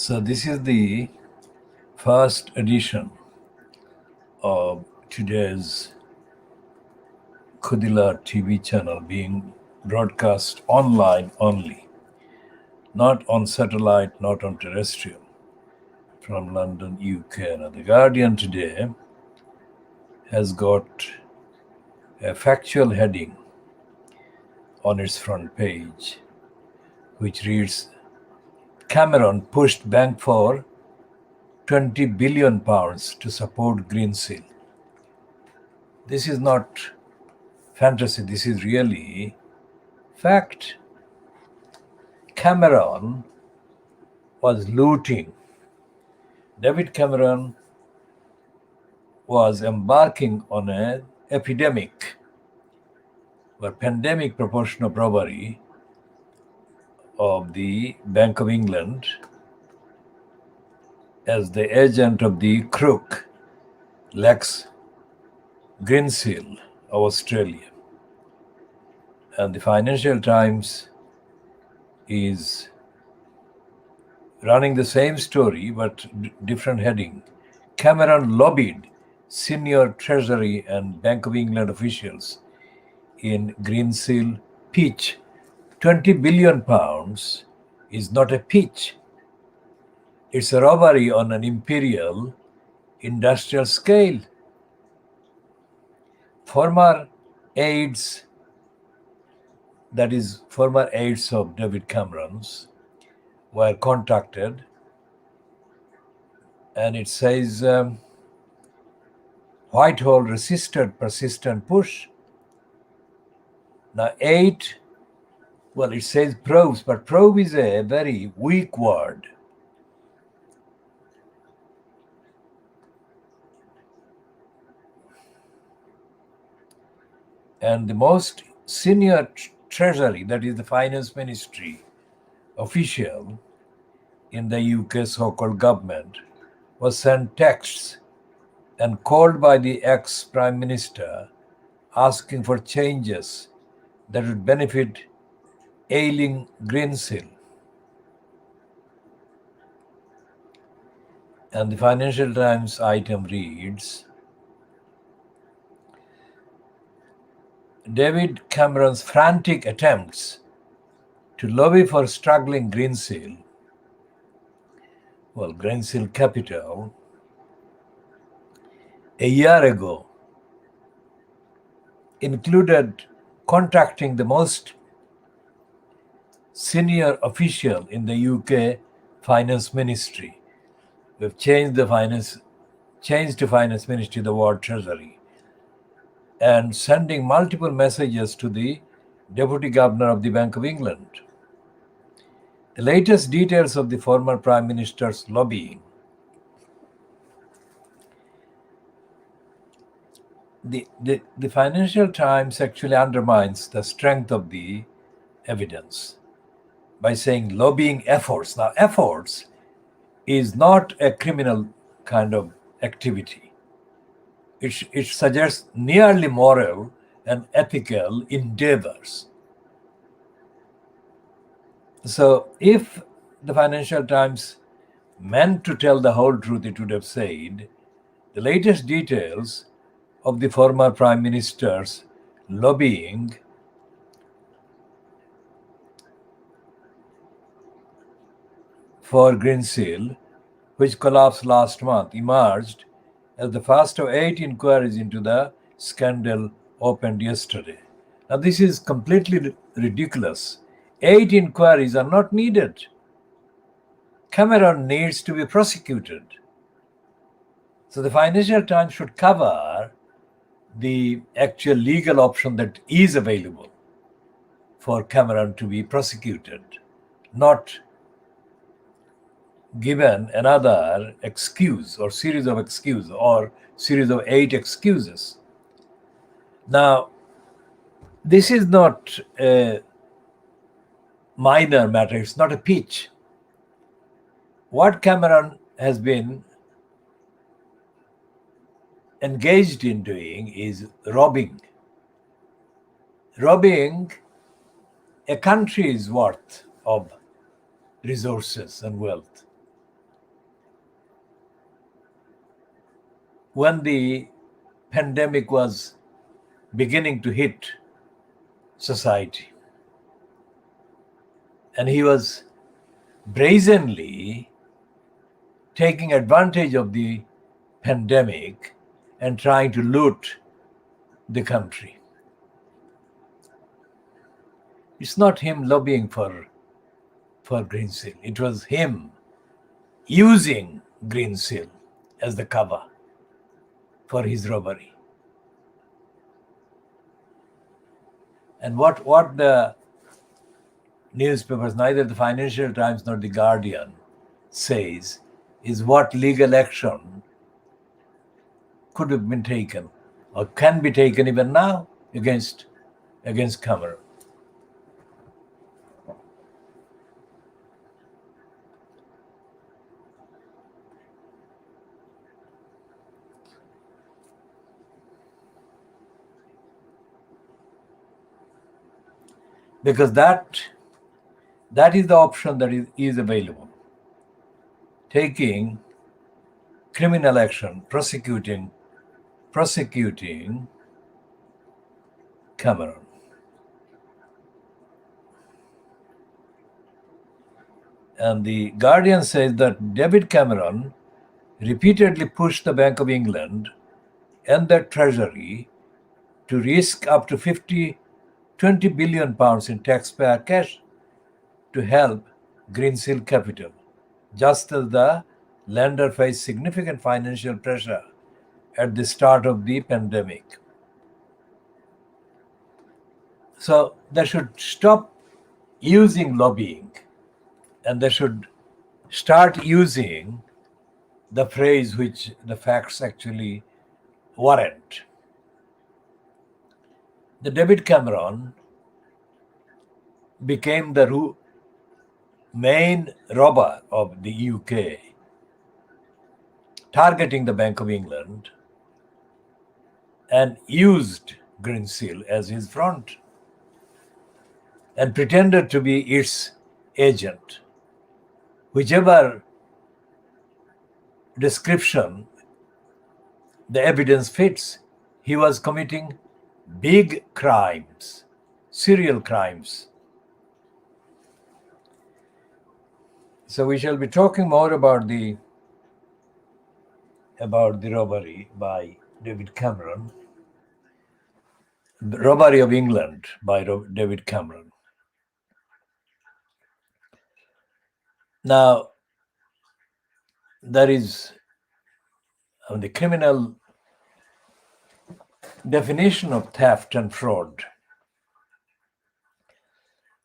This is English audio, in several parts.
So this is the first edition of today's KhoodeelaarTV channel being broadcast online only, not on satellite, not on terrestrial, from London, UK. Now, The Guardian today has got a factual heading on its front page, which reads, Cameron pushed bank for £20 billion to support Green Seal. This is not fantasy, this is really fact. Cameron was looting. David Cameron was embarking on an epidemic or pandemic proportion of robbery of the Bank of England as the agent of the crook Lex Greensill of Australia. And the Financial Times is running the same story but different heading. Cameron lobbied senior Treasury and Bank of England officials in Greensill pitch. £20 billion is not a pitch. It's a robbery on an imperial industrial scale. Former aides, that is, former aides of David Cameron's, were contacted, and it says Whitehall resisted persistent push. Now, it says probes, but probe is a very weak word. And the most senior treasury, that is the finance ministry official in the UK so-called government, was sent texts and called by the ex-prime minister asking for changes that would benefit ailing Greensill. And the Financial Times item reads, David Cameron's frantic attempts to lobby for struggling Greensill, Greensill Capital, a year ago included contacting the most senior official in the UK finance ministry. We've changed to finance ministry the word treasury, and sending multiple messages to the deputy governor of the Bank of England. The latest details of the former prime minister's lobbying. The Financial Times actually undermines the strength of the evidence by saying lobbying efforts. Now, efforts is not a criminal kind of activity. It suggests nearly moral and ethical endeavors. So if the Financial Times meant to tell the whole truth, it would have said the latest details of the former prime minister's lobbying for Greensill, which collapsed last month, emerged as the first of 8 inquiries into the scandal opened yesterday. Now, this is completely ridiculous. 8 inquiries are not needed. Cameron needs to be prosecuted. So the Financial Times should cover the actual legal option that is available for Cameron to be prosecuted, not given another excuse or series of excuses or series of 8 excuses. Now, this is not a minor matter. It's not a pitch. What Cameron has been engaged in doing is robbing a country's worth of resources and wealth. when the pandemic was beginning to hit society. And he was brazenly taking advantage of the pandemic and trying to loot the country. It's not him lobbying for Green Seal. It was him using Green Seal as the cover for his robbery. And what the newspapers, neither the Financial Times nor the Guardian, says is what legal action could have been taken or can be taken even now against Cameron. Because that is the option that is available. Taking criminal action, prosecuting Cameron. And the Guardian says that David Cameron repeatedly pushed the Bank of England and the Treasury to risk up to 20 billion pounds in taxpayer cash to help Green Seal Capital, just as the lender faced significant financial pressure at the start of the pandemic. So they should stop using lobbying, and they should start using the phrase which the facts actually warrant. The David Cameron became the main robber of the UK, targeting the Bank of England, and used Green Seal as his front and pretended to be its agent. Whichever description the evidence fits, he was committing big crimes, serial crimes. So we shall be talking more about the robbery by David Cameron, the robbery of England by David Cameron. Now, there is the criminal definition of theft and fraud.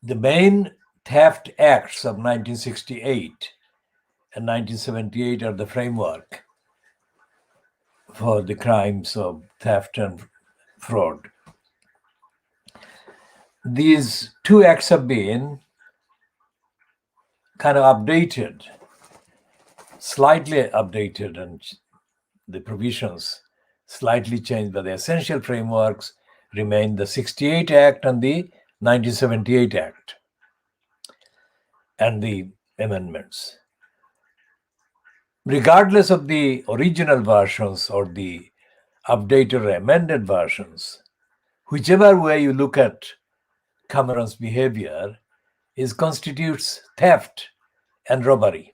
The main theft acts of 1968 and 1978 are the framework for the crimes of theft and fraud. These two acts have been kind of updated, slightly updated, and the provisions slightly changed, but the essential frameworks remain the 68 Act and the 1978 Act and the amendments. Regardless of the original versions or the updated or amended versions, whichever way you look at Cameron's behavior, it constitutes theft and robbery.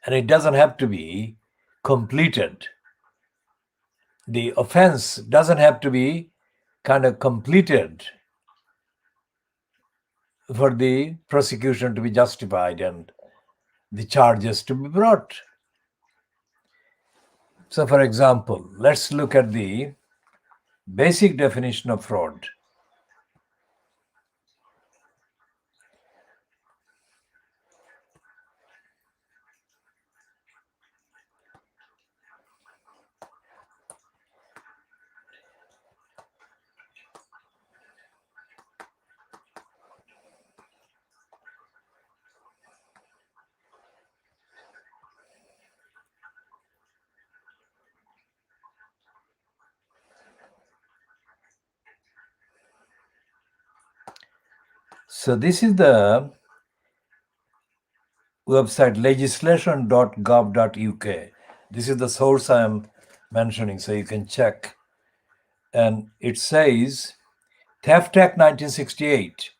And it doesn't have to be completed. The offense doesn't have to be kind of completed for the prosecution to be justified and the charges to be brought. So, for example, let's look at the basic definition of fraud. So this is the website legislation.gov.uk. This is the source I am mentioning, so you can check. And it says, Theft Act 1968,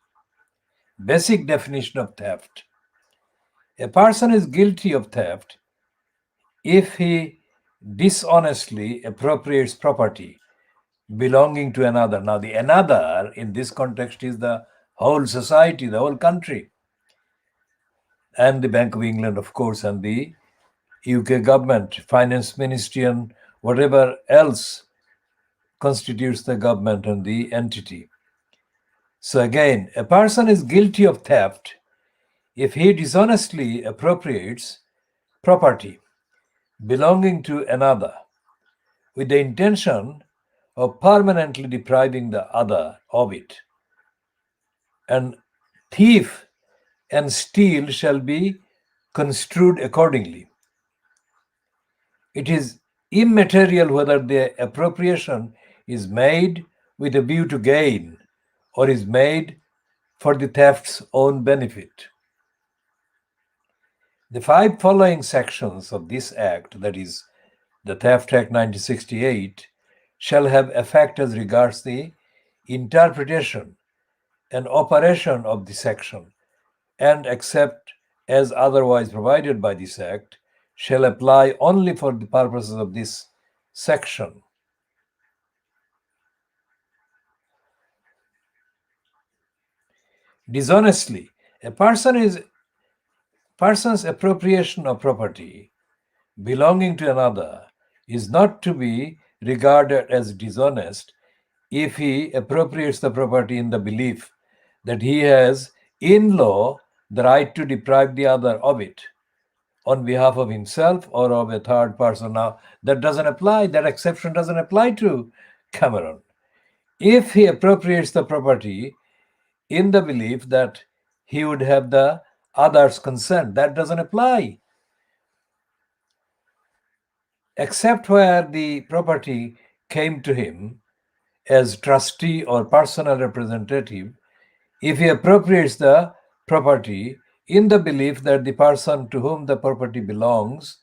basic definition of theft. A person is guilty of theft if he dishonestly appropriates property belonging to another. Now, the another in this context is the whole society, the whole country, and the Bank of England, of course, and the UK government, finance ministry, and whatever else constitutes the government and the entity. So again, a person is guilty of theft if he dishonestly appropriates property belonging to another with the intention of permanently depriving the other of it. And thief and steal shall be construed accordingly. It is immaterial whether the appropriation is made with a view to gain or is made for the theft's own benefit. The 5 following sections of this Act, that is, the Theft Act 1968, shall have effect as regards the interpretation and operation of the section, and except as otherwise provided by this Act, shall apply only for the purposes of this section. Dishonestly, a person's appropriation of property belonging to another is not to be regarded as dishonest if he appropriates the property in the belief that he has in law the right to deprive the other of it on behalf of himself or of a third person. Now, that doesn't apply, that exception doesn't apply to Cameron. If he appropriates the property in the belief that he would have the other's consent, that doesn't apply. Except where the property came to him as trustee or personal representative, if he appropriates the property in the belief that the person to whom the property belongs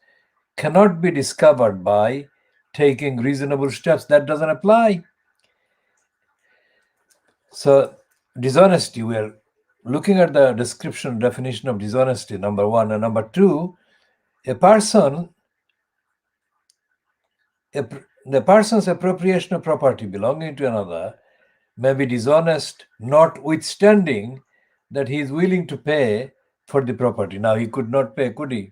cannot be discovered by taking reasonable steps, that doesn't apply. So, dishonesty, we are looking at the description, definition of dishonesty, number 1. And number 2, the person's appropriation of property belonging to another may be dishonest, notwithstanding that he is willing to pay for the property. Now, he could not pay, could he?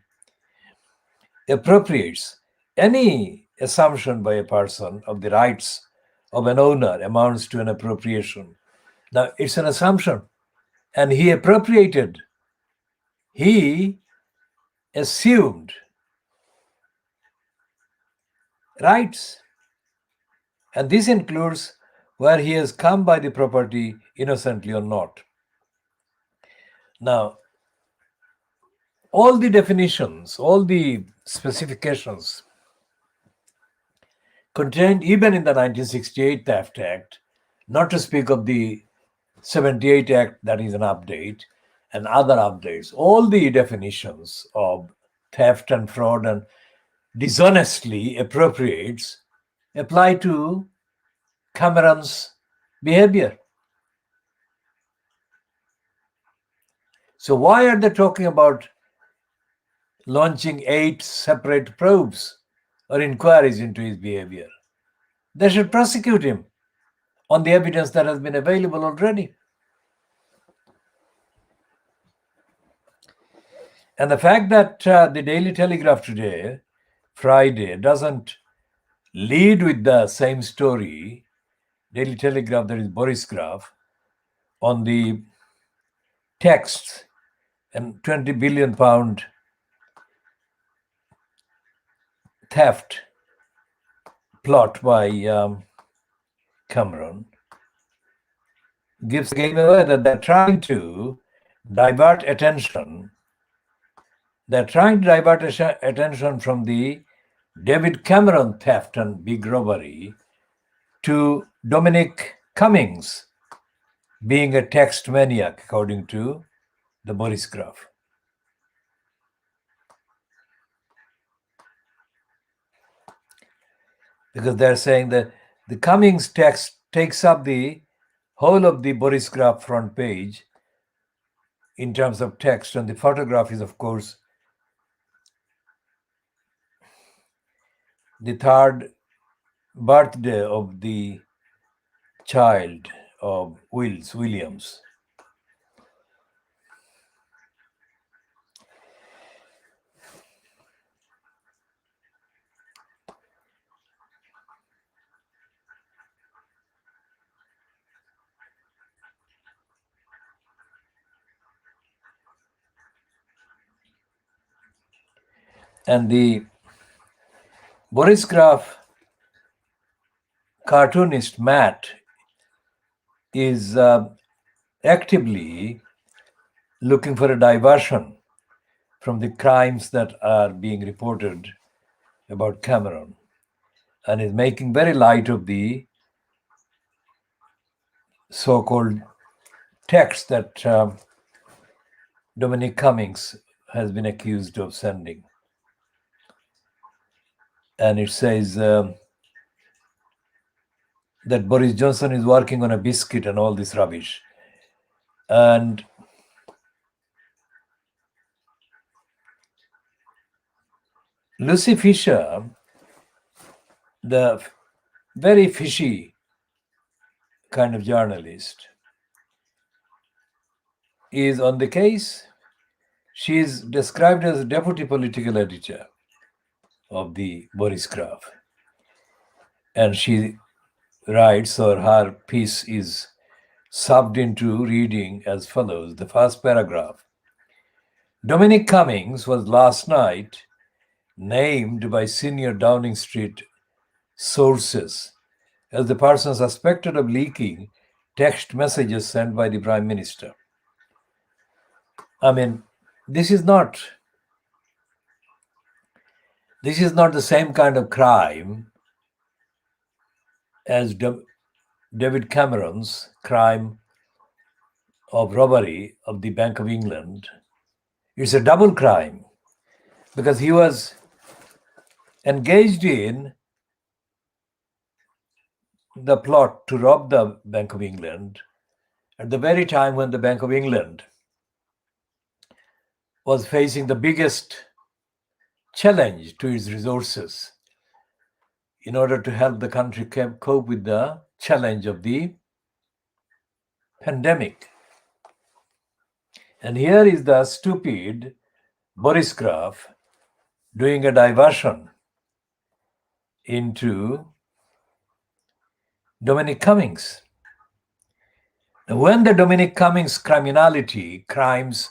Appropriates. Any assumption by a person of the rights of an owner amounts to an appropriation. Now, it's an assumption, and he appropriated. He assumed rights, and this includes where he has come by the property innocently or not. Now, all the definitions, all the specifications contained even in the 1968 Theft Act, not to speak of the 78 Act, that is an update, and other updates, all the definitions of theft and fraud and dishonestly appropriates apply to Cameron's behavior. So why are they talking about launching 8 separate probes or inquiries into his behavior? They should prosecute him on the evidence that has been available already. And the fact that the Daily Telegraph today, Friday, doesn't lead with the same story, Daily Telegraph, that is Boris Graph, on the texts and £20 billion theft plot by Cameron, gives the game away that they're trying to divert attention. They're trying to divert attention from the David Cameron theft and big robbery to Dominic Cummings being a text maniac, according to the Boris Graph. because they're saying that the Cummings text takes up the whole of the Boris Graph front page in terms of text, and the photograph is, of course, the third birthday of the child of Williams. And the Boris Graph cartoonist Matt is actively looking for a diversion from the crimes that are being reported about Cameron, and is making very light of the so-called text that Dominic Cummings has been accused of sending. And it says that Boris Johnson is working on a biscuit and all this rubbish. And Lucy Fisher, the very fishy kind of journalist, is on the case. She is described as deputy political editor of the Boris Graph. And she writes, or her piece is subbed into reading as follows. The first paragraph. Dominic Cummings was last night named by senior Downing Street sources as the person suspected of leaking text messages sent by the Prime Minister. I mean, this is not the same kind of crime as David Cameron's crime of robbery of the Bank of England. It's a double crime because he was engaged in the plot to rob the Bank of England at the very time when the Bank of England was facing the biggest challenge to its resources in order to help the country cope with the challenge of the pandemic. And here is the stupid Boris Graph doing a diversion into Dominic Cummings. Now, when the Dominic Cummings crimes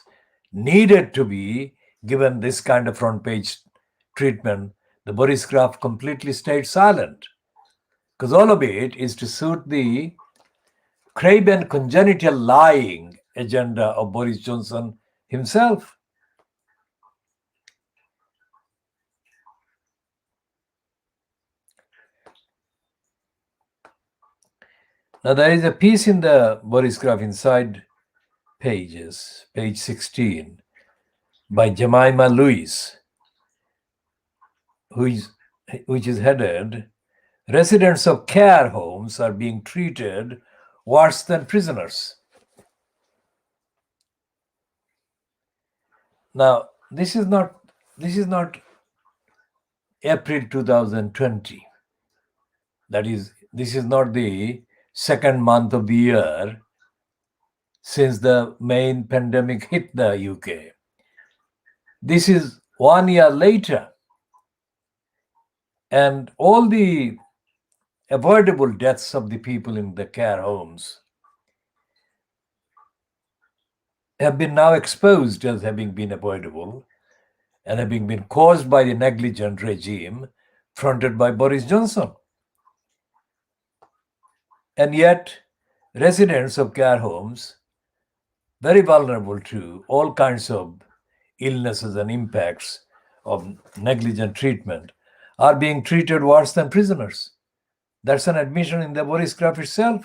needed to be given this kind of front page treatment, the Boris Graph completely stayed silent, because all of it is to suit the craven congenital lying agenda of Boris Johnson himself. Now, there is a piece in the Boris Graph inside pages, page 16, by Jemima Lewis, which is headed, Residents of care homes are being treated worse than prisoners. Now, this is not April 2020. That is, this is not the second month of the year since the main pandemic hit the UK. This is 1 year later. And all the avoidable deaths of the people in the care homes have been now exposed as having been avoidable and having been caused by the negligent regime fronted by Boris Johnson. And yet, residents of care homes, very vulnerable to all kinds of illnesses and impacts of negligent treatment, are being treated worse than prisoners. That's an admission in the Boris Graph itself.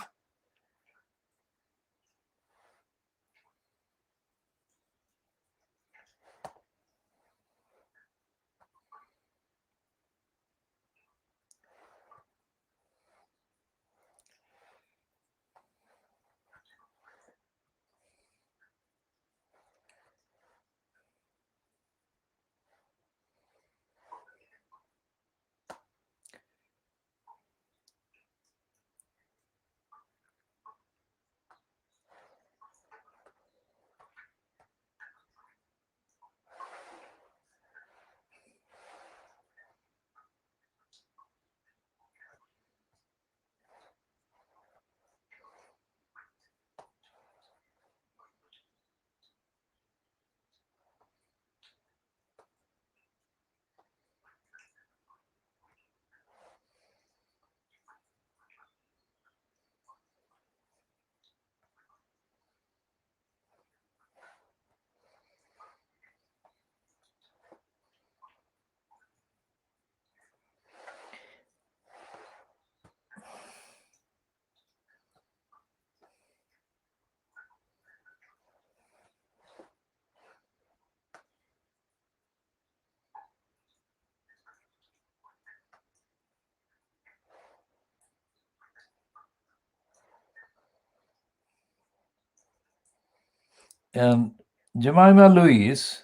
And Jemima Lewis,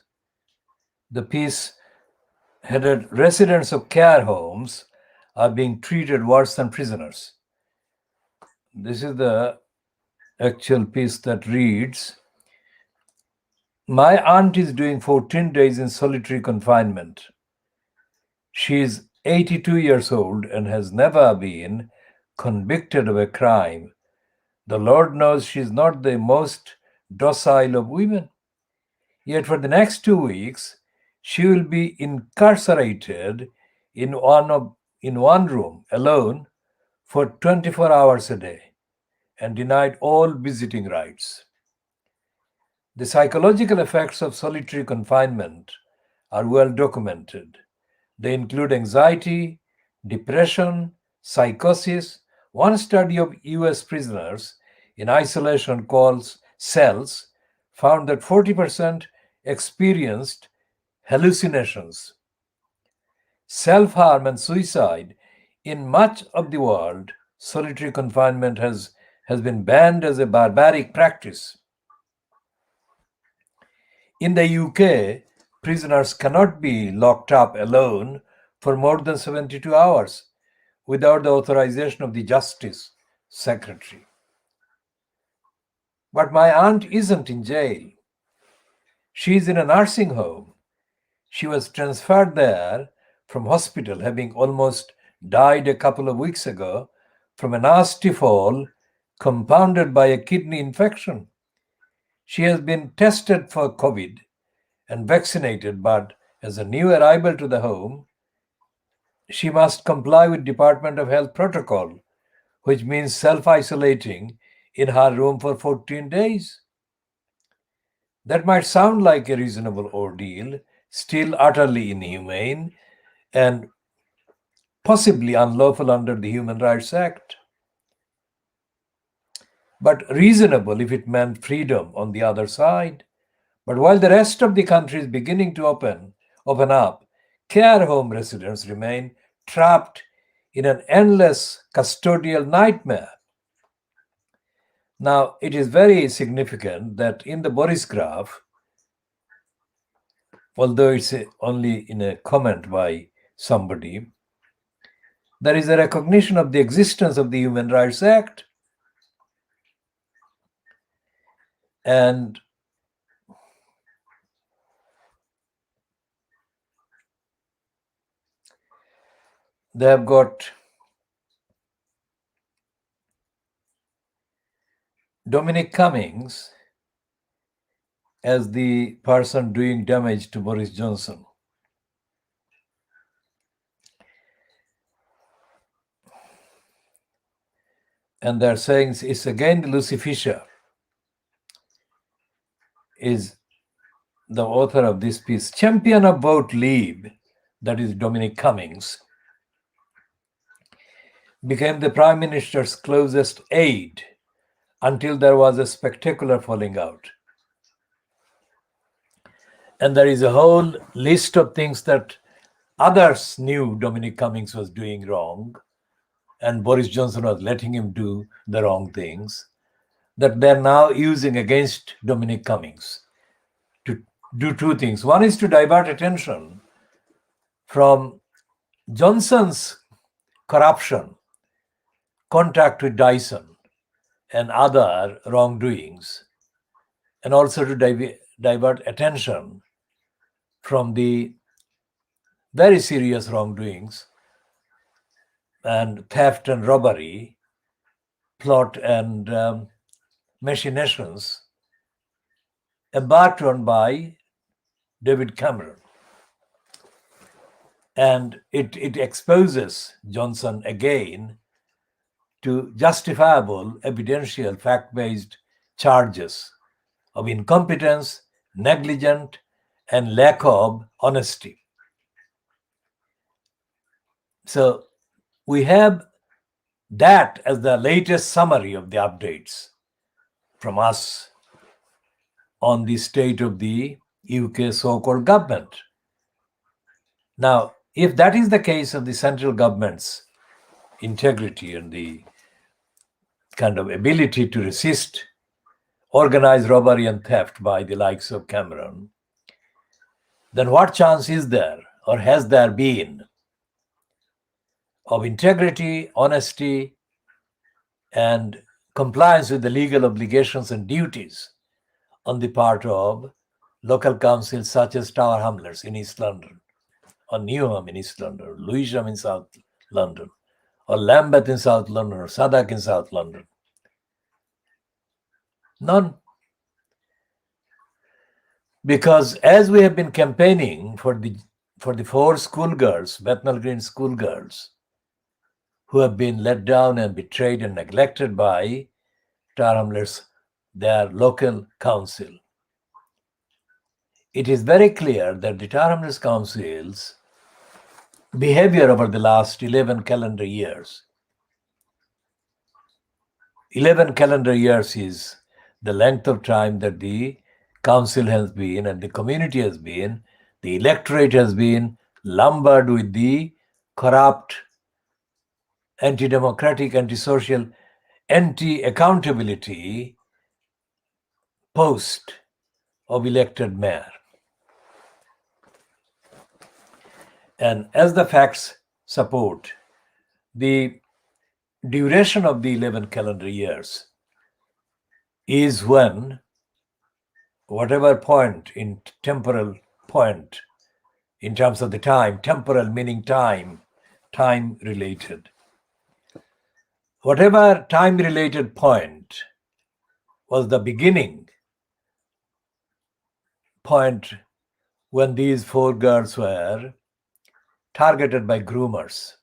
the piece headed Residents of Care Homes are being treated worse than prisoners. This is the actual piece that reads, my aunt is doing 14 days in solitary confinement. She is 82 years old and has never been convicted of a crime. The Lord knows she is not the most docile of women. Yet for the next 2 weeks, she will be incarcerated in one room alone for 24 hours a day and denied all visiting rights. The psychological effects of solitary confinement are well documented. They include anxiety, depression, psychosis. One study of US prisoners in isolation called cells found that 40% experienced hallucinations. Self harm and suicide. In much of the world, solitary confinement has been banned as a barbaric practice. In the UK, prisoners cannot be locked up alone for more than 72 hours without the authorization of the Justice Secretary. But my aunt isn't in jail. She's in a nursing home. She was transferred there from hospital, having almost died a couple of weeks ago from a nasty fall compounded by a kidney infection. She has been tested for COVID and vaccinated, but as a new arrival to the home, she must comply with Department of Health protocol, which means self-isolating in her room for 14 days. That might sound like a reasonable ordeal, still utterly inhumane and possibly unlawful under the Human Rights Act, but reasonable if it meant freedom on the other side. But while the rest of the country is beginning to open up, care home residents remain trapped in an endless custodial nightmare. Now, it is very significant that in the Boris graph, although it's only in a comment by somebody, there is a recognition of the existence of the Human Rights Act. And they have got Dominic Cummings as the person doing damage to Boris Johnson. And they're saying it's again Lucy Fisher is the author of this piece. Champion of Vote Leave, that is Dominic Cummings, became the Prime Minister's closest aide until there was a spectacular falling out. And there is a whole list of things that others knew Dominic Cummings was doing wrong, and Boris Johnson was letting him do the wrong things, that they're now using against Dominic Cummings to do two things. One is to divert attention from Johnson's corruption, contact with Dyson, and other wrongdoings, and also to divert attention from the very serious wrongdoings and theft and robbery, plot and machinations embarked on by David Cameron. And it exposes Johnson again to justifiable, evidential, fact-based charges of incompetence, negligence, and lack of honesty. So we have that as the latest summary of the updates from us on the state of the UK so-called government. Now, if that is the case of the central government's integrity and the kind of ability to resist organized robbery and theft by the likes of Cameron, then what chance is there or has there been of integrity, honesty, and compliance with the legal obligations and duties on the part of local councils such as Tower Hamlets in East London, or Newham in East London, or Lewisham in South London, or Lambeth in South London, or Sadek in South London? None. Because as we have been campaigning for the 4 schoolgirls, Bethnal Green schoolgirls, who have been let down and betrayed and neglected by Tower Hamlets, their local council, it is very clear that the Tower Hamlets Council's behavior over the last 11 calendar years, 11 calendar years is the length of time that the council has been and the community has been, the electorate has been lumbered with the corrupt, anti-democratic, anti-social, anti-accountability post of elected mayor. And as the facts support, the duration of the 11 calendar years is when whatever point in temporal point, in terms of the time, temporal meaning time related, whatever time related point was the beginning point when these 4 girls were targeted by groomers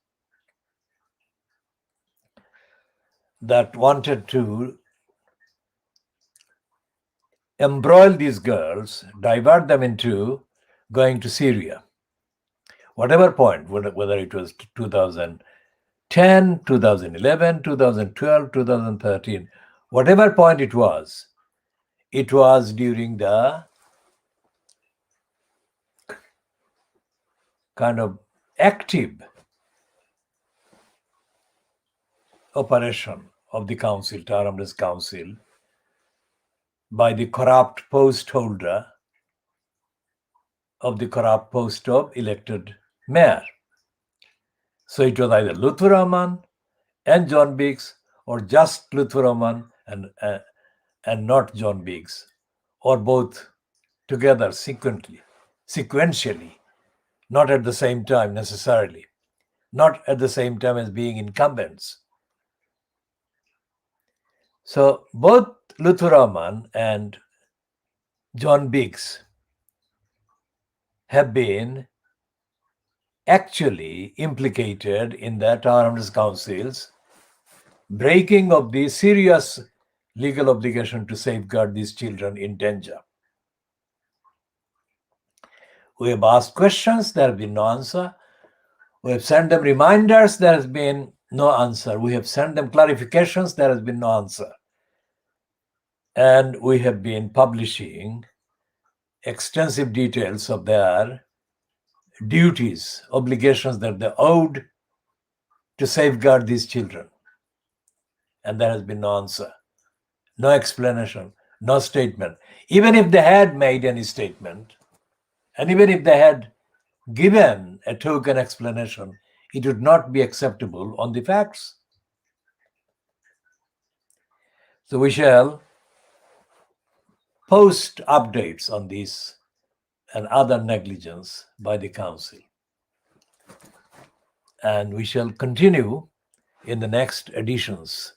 that wanted to embroil these girls, divert them into going to Syria. Whatever point, whether it was 2010, 2011, 2012, 2013, whatever point it was during the kind of active operation of the council, Tower Hamlets Council, by the corrupt post holder of the corrupt post of elected mayor. So it was either Lutfur Rahman and John Biggs, or just Lutfur Rahman and not John Biggs, or both together sequentially, not at the same time necessarily, not at the same time as being incumbents. So both Lutfur Rahman and John Biggs have been actually implicated in the Tower Hamlets Council's breaking of the serious legal obligation to safeguard these children in danger. We have asked questions, there has been no answer. We have sent them reminders, there has been no answer. We have sent them clarifications, there has been no answer. And we have been publishing extensive details of their duties, obligations that they owed to safeguard these children. And there has been no answer, no explanation, no statement. Even if they had made any statement, and even if they had given a token explanation, it would not be acceptable on the facts. So we shall post updates on this and other negligence by the council. And we shall continue in the next editions